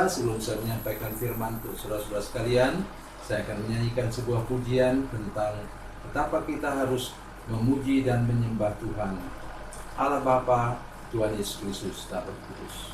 pemirsa, sebelum saya menyampaikan firman untuk saudara-saudara sekalian, saya akan menyanyikan sebuah pujian tentang betapa kita harus memuji dan menyembah Tuhan Allah Bapa, Tuhan Yesus Kristus, dan Roh Kudus.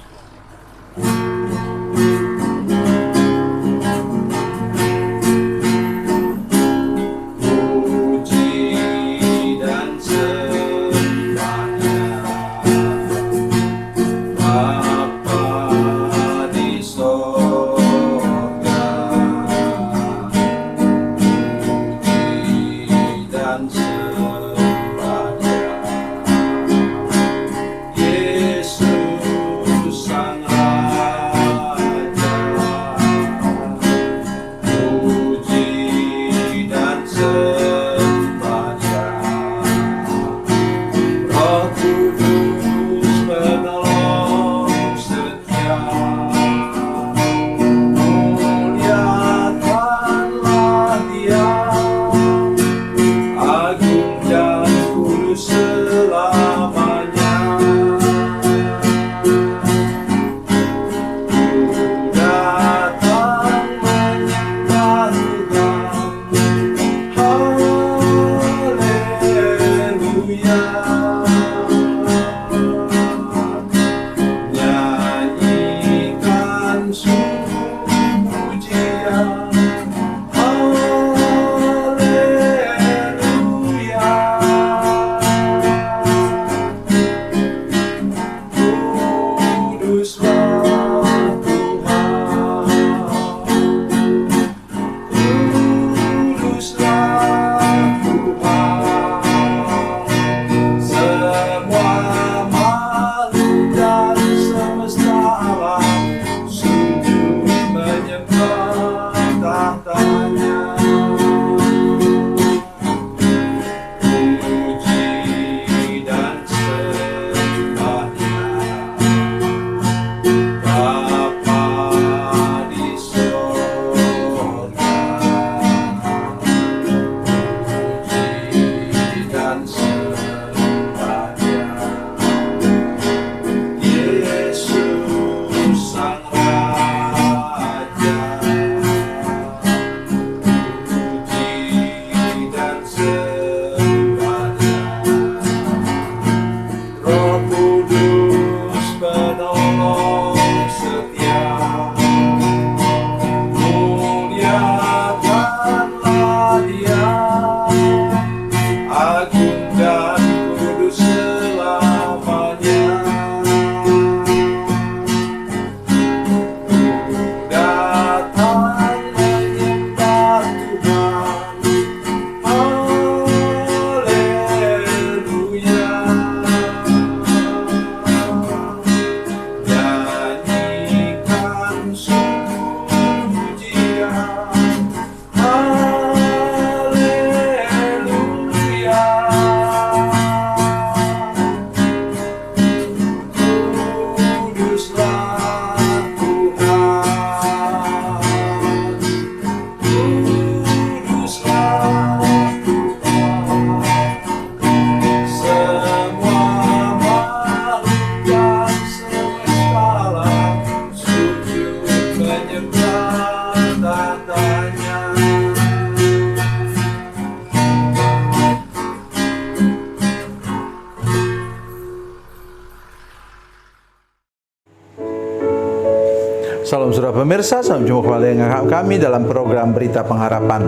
Salam saudara pemirsa, salam jumpa kembali dengan kami dalam program Berita Pengharapan.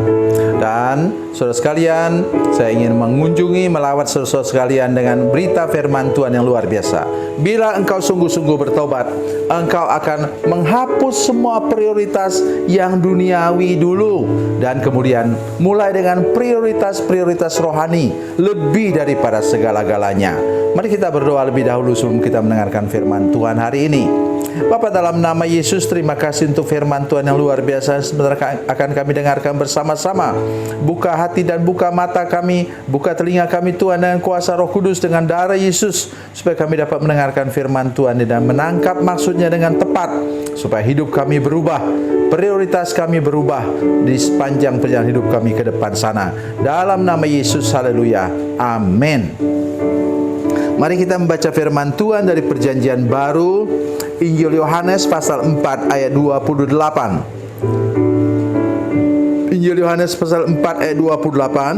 Dan saudara sekalian, saya ingin mengunjungi, melawat saudara sekalian dengan berita firman Tuhan yang luar biasa. Bila engkau sungguh-sungguh bertobat, engkau akan menghapus semua prioritas yang duniawi dulu, dan kemudian mulai dengan prioritas-prioritas rohani lebih daripada segala-galanya. Mari kita berdoa lebih dahulu sebelum kita mendengarkan firman Tuhan hari ini. Bapa, dalam nama Yesus, terima kasih untuk firman Tuhan yang luar biasa sebentar akan kami dengarkan bersama-sama. Buka hati dan buka mata kami, buka telinga kami Tuhan dengan kuasa Roh Kudus, dengan darah Yesus, supaya kami dapat mendengarkan firman Tuhan dan menangkap maksudnya dengan tepat, supaya hidup kami berubah, prioritas kami berubah di sepanjang perjalanan hidup kami ke depan sana. Dalam nama Yesus, haleluya, amin. Mari kita membaca firman Tuhan dari Perjanjian Baru, Injil Yohanes pasal 4 ayat 28. Injil Yohanes pasal 4 ayat 28.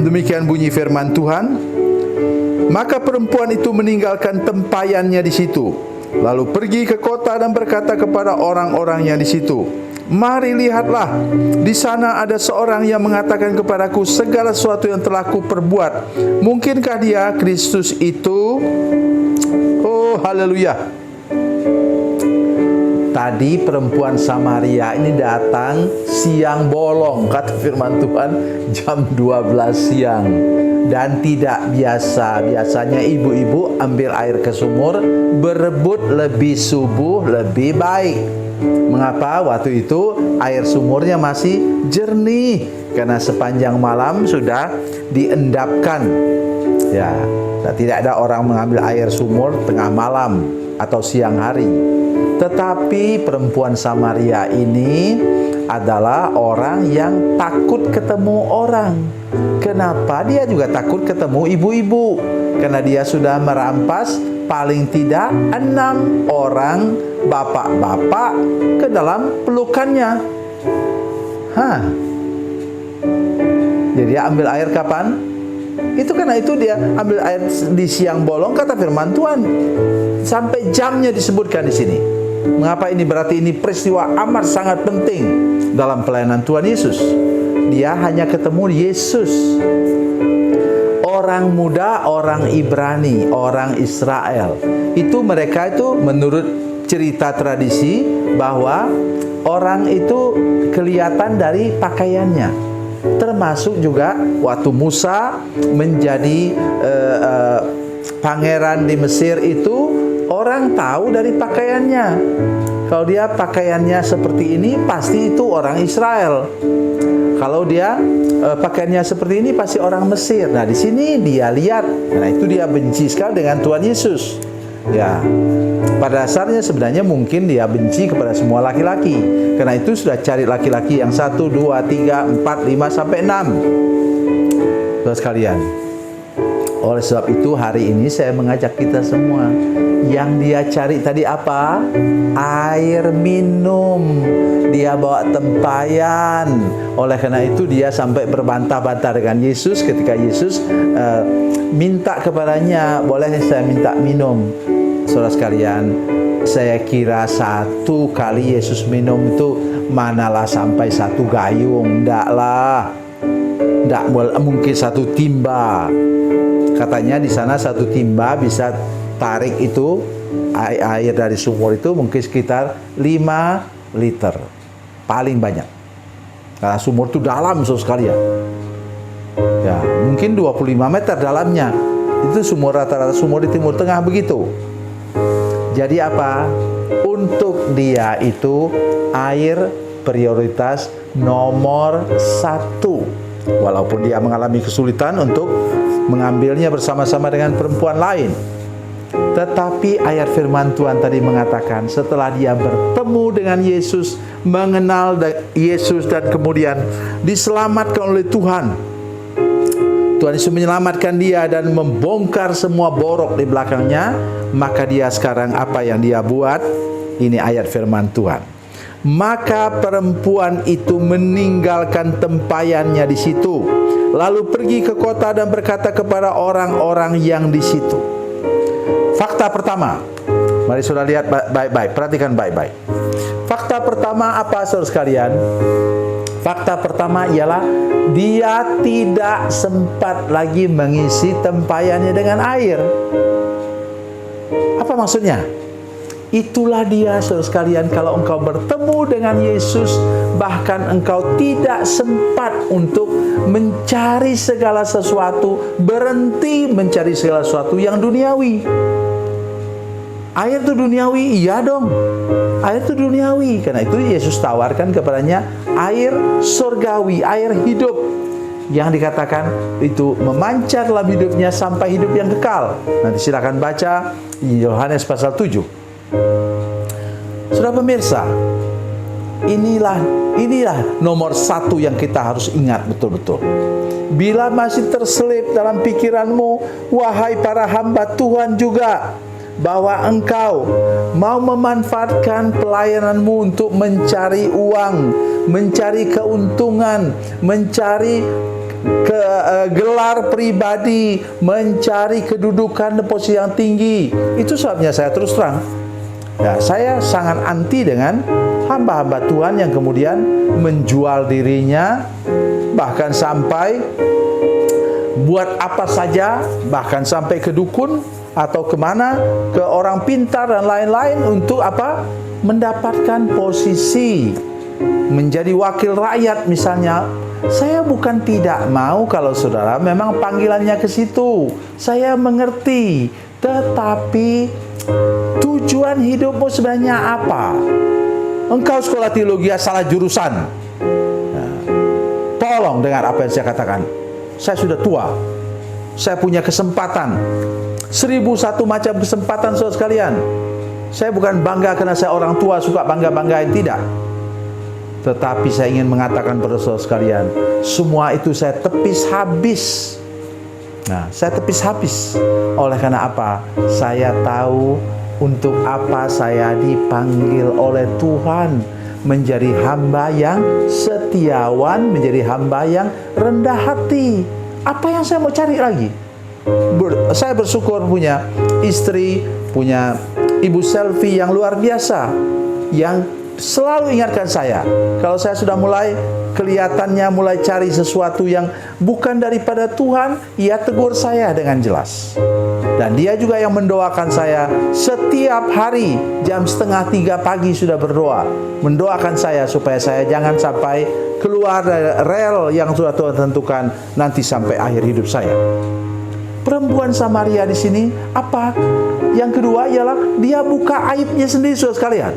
Demikian bunyi firman Tuhan. Maka perempuan itu meninggalkan tempayannya di situ, lalu pergi ke kota dan berkata kepada orang-orang yang di situ, "Mari lihatlah, di sana ada seorang yang mengatakan kepadaku segala sesuatu yang telah kuperbuat. Mungkinkah dia Kristus itu?" Oh, haleluya. Tadi perempuan Samaria ini datang siang bolong, kata firman Tuhan, jam 12 siang. Dan tidak biasa, biasanya ibu-ibu ambil air ke sumur, berebut lebih subuh, lebih baik. Mengapa? Waktu itu air sumurnya masih jernih, karena sepanjang malam sudah diendapkan. Ya, tidak ada orang mengambil air sumur tengah malam atau siang hari. Tetapi perempuan Samaria ini adalah orang yang takut ketemu orang. Kenapa? Dia juga takut ketemu ibu-ibu, karena dia sudah merampas paling tidak 6 orang bapak-bapak ke dalam pelukannya. Jadi dia ambil air kapan? Itu karena itu dia ambil air di siang bolong, kata firman Tuhan. Sampai jamnya disebutkan di sini. Mengapa ini? Berarti ini peristiwa amat sangat penting dalam pelayanan Tuhan Yesus. Dia hanya ketemu Yesus. Orang muda, orang Ibrani, orang Israel, itu mereka itu menurut cerita tradisi bahwa orang itu kelihatan dari pakaiannya. Termasuk juga waktu Musa menjadi pangeran di Mesir itu, orang tahu dari pakaiannya. Kalau dia pakaiannya seperti ini, pasti itu orang Israel. Kalau dia pakaiannya seperti ini, pasti orang Mesir. Nah, di sini dia lihat, nah itu dia benci sekali dengan Tuhan Yesus. Ya, pada dasarnya sebenarnya mungkin dia benci kepada semua laki-laki. Karena itu sudah cari laki-laki yang 1, 2, 3, 4, 5, sampai 6. Saudara sekalian, oleh sebab itu hari ini saya mengajak kita semua, yang dia cari tadi apa? Air minum. Dia bawa tempayan. Oleh karena itu dia sampai berbantah-bantah dengan Yesus ketika Yesus minta kepadanya, "Boleh saya minta minum?" Saudara sekalian, saya kira satu kali Yesus minum itu manalah sampai 1 gayung. Tidak mungkin 1 timba. Katanya di sana 1 timba bisa tarik itu air dari sumur itu mungkin sekitar 5 liter paling banyak, karena sumur itu dalam sekali ya. Ya, mungkin 25 meter dalamnya. Itu sumur, rata-rata sumur di Timur Tengah begitu. Jadi apa? Untuk dia itu air prioritas nomor 1. Walaupun dia mengalami kesulitan untuk mengambilnya bersama-sama dengan perempuan lain. Tetapi ayat firman Tuhan tadi mengatakan, setelah dia bertemu dengan Yesus, mengenal Yesus, dan kemudian diselamatkan oleh Tuhan. Tuhan Yesus menyelamatkan dia dan membongkar semua borok di belakangnya. Maka dia sekarang apa yang dia buat? Ini ayat firman Tuhan. Maka perempuan itu meninggalkan tempayannya di situ, lalu pergi ke kota dan berkata kepada orang-orang yang di situ. Fakta pertama, mari saudara lihat baik-baik, perhatikan baik-baik. Fakta pertama apa saudara sekalian? Fakta pertama ialah dia tidak sempat lagi mengisi tempayannya dengan air. Apa maksudnya? Itulah dia saudara sekalian, kalau engkau bertemu dengan Yesus, bahkan engkau tidak sempat untuk mencari segala sesuatu, berhenti mencari segala sesuatu yang duniawi. Air itu duniawi, iya dong. Air itu duniawi. Karena itu Yesus tawarkan kepadanya air surgawi, air hidup, yang dikatakan itu memancar dalam hidupnya sampai hidup yang kekal. Nanti silakan baca Yohanes pasal 7. Saudara pemirsa, inilah nomor satu yang kita harus ingat betul-betul. Bila masih terselip dalam pikiranmu, wahai para hamba Tuhan juga, bahwa engkau mau memanfaatkan pelayananmu untuk mencari uang, mencari keuntungan, mencari gelar pribadi, mencari kedudukan dan posisi yang tinggi. Itu sebabnya saya terus terang, ya, saya sangat anti dengan hamba-hamba Tuhan yang kemudian menjual dirinya, bahkan sampai buat apa saja, bahkan sampai ke dukun atau kemana, ke orang pintar dan lain-lain untuk apa? Mendapatkan posisi menjadi wakil rakyat misalnya. Saya bukan tidak mau kalau saudara memang panggilannya ke situ, saya mengerti, tetapi tujuan hidupmu sebenarnya apa? Engkau sekolah teologi salah jurusan. Nah, tolong dengar apa yang saya katakan. Saya sudah tua, saya punya kesempatan, 1001 macam kesempatan, saudara sekalian. Saya bukan bangga karena saya orang tua suka bangga-banggain, tidak. Tetapi saya ingin mengatakan pada saudara sekalian, semua itu saya tepis habis. Nah, saya tepis habis. Oleh karena apa? Saya tahu untuk apa saya dipanggil oleh Tuhan, menjadi hamba yang setiawan, menjadi hamba yang rendah hati. Apa yang saya mau cari lagi? Saya bersyukur punya istri, punya ibu selfie yang luar biasa, yang selalu ingatkan saya, kalau saya sudah mulai kelihatannya mulai cari sesuatu yang bukan daripada Tuhan, ia tegur saya dengan jelas. Dan dia juga yang mendoakan saya setiap hari jam 2:30 pagi sudah berdoa, mendoakan saya supaya saya jangan sampai keluar dari rel yang sudah Tuhan tentukan nanti sampai akhir hidup saya. Perempuan Samaria di sini apa? Yang kedua ialah dia buka aibnya sendiri, saudara sekalian.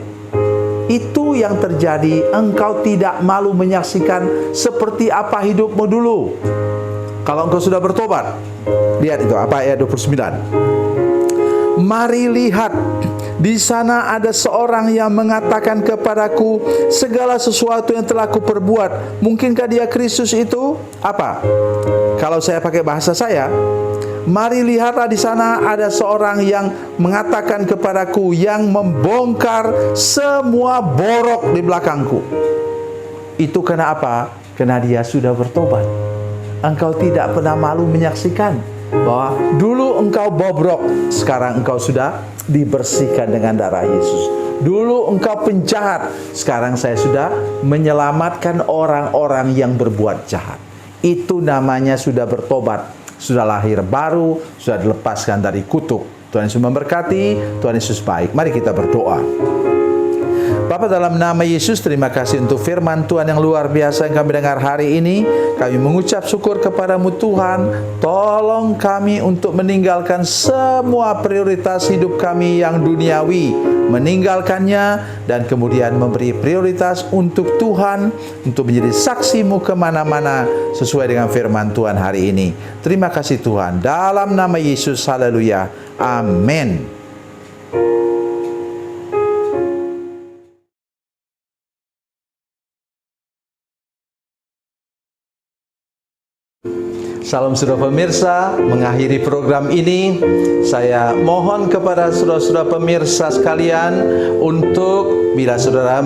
Itu yang terjadi. Engkau tidak malu menyaksikan seperti apa hidupmu dulu. Kalau engkau sudah bertobat, lihat itu apa ayat 29. Mari lihat, di sana ada seorang yang mengatakan kepadaku segala sesuatu yang telah kuperbuat. Mungkinkah dia Kristus itu? Apa? Kalau saya pakai bahasa saya, mari lihatlah, di sana ada seorang yang mengatakan kepadaku, yang membongkar semua borok di belakangku. Itu karena apa? Karena dia sudah bertobat. Engkau tidak pernah malu menyaksikan bahwa dulu engkau bobrok, sekarang engkau sudah dibersihkan dengan darah Yesus. Dulu engkau penjahat, sekarang saya sudah menyelamatkan orang-orang yang berbuat jahat. Itu namanya sudah bertobat, sudah lahir baru, sudah dilepaskan dari kutuk. Tuhan Yesus memberkati, Tuhan Yesus baik. Mari kita berdoa. Bapa, dalam nama Yesus, terima kasih untuk firman Tuhan yang luar biasa yang kami dengar hari ini. Kami mengucap syukur kepadamu Tuhan. Tolong kami untuk meninggalkan semua prioritas hidup kami yang duniawi, meninggalkannya dan kemudian memberi prioritas untuk Tuhan, untuk menjadi saksimu kemana-mana sesuai dengan firman Tuhan hari ini. Terima kasih Tuhan. Dalam nama Yesus, haleluya. Amin. Salam saudara pemirsa, mengakhiri program ini saya mohon kepada saudara-saudara pemirsa sekalian untuk bila saudara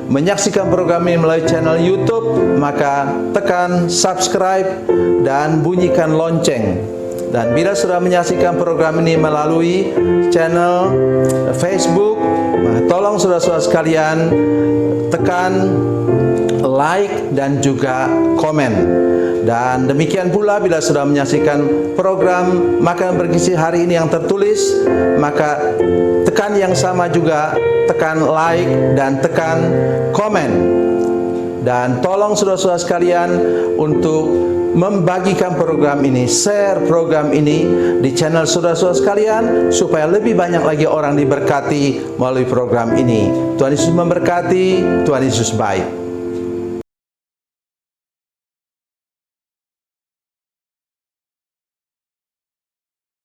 menyaksikan program ini melalui channel YouTube, maka tekan subscribe dan bunyikan lonceng. Dan bila saudara menyaksikan program ini melalui channel Facebook, maka tolong saudara-saudara sekalian tekan like dan juga komen. Dan demikian pula bila sudah menyaksikan program Makanan Bergizi hari ini yang tertulis, maka tekan yang sama juga, tekan like dan tekan komen. Dan tolong saudara-saudara sekalian untuk membagikan program ini, share program ini di channel saudara-saudara sekalian, supaya lebih banyak lagi orang diberkati melalui program ini. Tuhan Yesus memberkati, Tuhan Yesus baik.